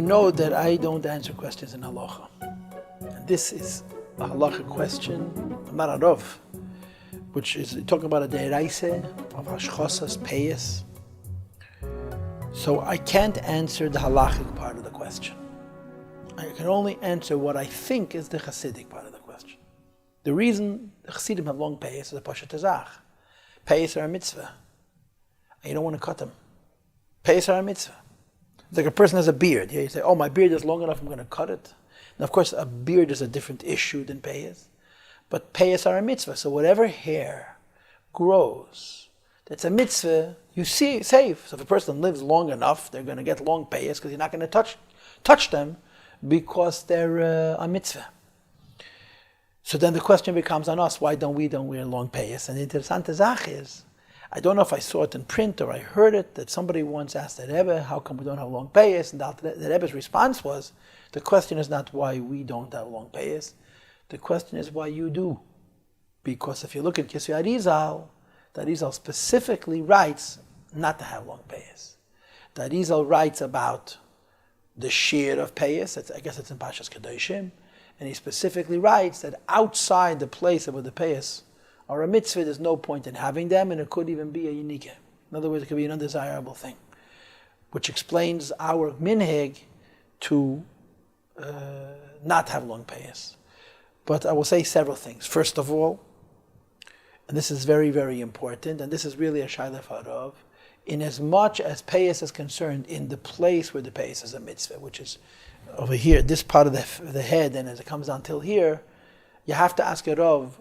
know that I don't answer questions in halacha. And this is a halacha question, not a rov, which is talking about a deiraisa of hashchosas, peyos. So I can't answer the halachic part of the question. I can only answer what I think is the Chassidic part of the question. The reason the Chassidim have long peyos is a pashat tazach. Peyos are a mitzvah. And you don't want to cut them. Peyos are a mitzvah. It's like a person has a beard. You say, oh, my beard is long enough, I'm going to cut it. Now, of course, a beard is a different issue than peyos. But peyos are a mitzvah. So whatever hair grows, that's a mitzvah, you see, save. So if a person lives long enough, they're going to get long peyos because you're not going to touch them because they're a mitzvah. So then the question becomes on us, why don't we wear long peyos? And the interessante zach is, I don't know if I saw it in print or I heard it, that somebody once asked the rebbe, how come we don't have long peyos? And the rebbe's response was, the question is not why we don't have long peyos. The question is why you do. Because if you look at Kisvei Arizal, the Arizal specifically writes not to have long peyos. The Arizal writes about the shear of peyos, I guess it's in Pashas Kedoshim, and he specifically writes that outside the place where the peyos are a mitzvah, there's no point in having them, and it could even be a unique. In other words, it could be an undesirable thing, which explains our minhag to not have long peyos. But I will say several things. First of all, and this is very, very important, and this is really a shaila farov, in as much as peyos is concerned in the place where the peyos is a mitzvah, which is over here, this part of the head, and as it comes down till here, you have to ask a rov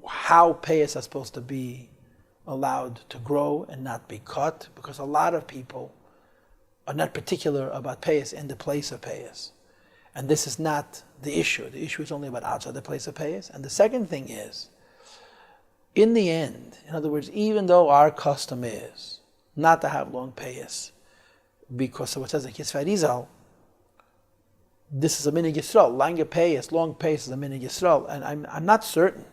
how peyos are supposed to be allowed to grow and not be cut, because a lot of people are not particular about peyos in the place of peyos. And this is not the issue. The issue is only about outside the place of peyos. And the second thing is, in the end, in other words, even though our custom is not to have long peyos, because of what says in Kisvei Arizal, this is a minig Yisrael. Long peyos is a minig Yisrael. And I'm not certain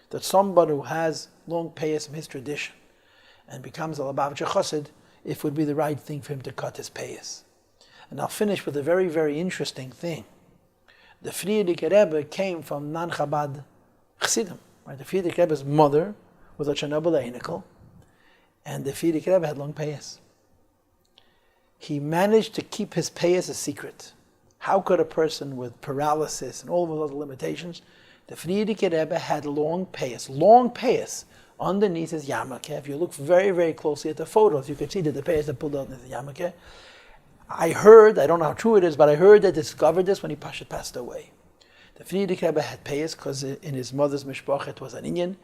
that somebody who has long peyos from his tradition and becomes a Chabad Chassid, if it would be the right thing for him to cut his peyos. And I'll finish with a very, very interesting thing. The Frierdiker Rebbe came from non-Chabad Chassidim. Right? The Frierdiker Rebbe's mother was a Chernobyl Einikel, and the Frierdiker Rebbe had long peyos. He managed to keep his peyos a secret. How could a person with paralysis and all of those limitations? The Frierdiker Rebbe had long peyos underneath his yarmulke. If you look very, very closely at the photos, you can see that the peyos are pulled out underneath the yarmulke. I heard, I don't know how true it is, but I heard they discovered this when he passed away. The Frierdiker Rebbe had peyos because in his mother's mishpach it was an Inyan.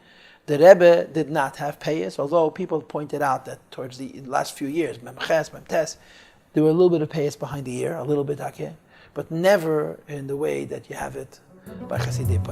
The Rebbe did not have peyos, although people pointed out that towards the last few years, Memches, Memtes, there were a little bit of peyos behind the ear, a little bit, but never in the way that you have it by Chassidim.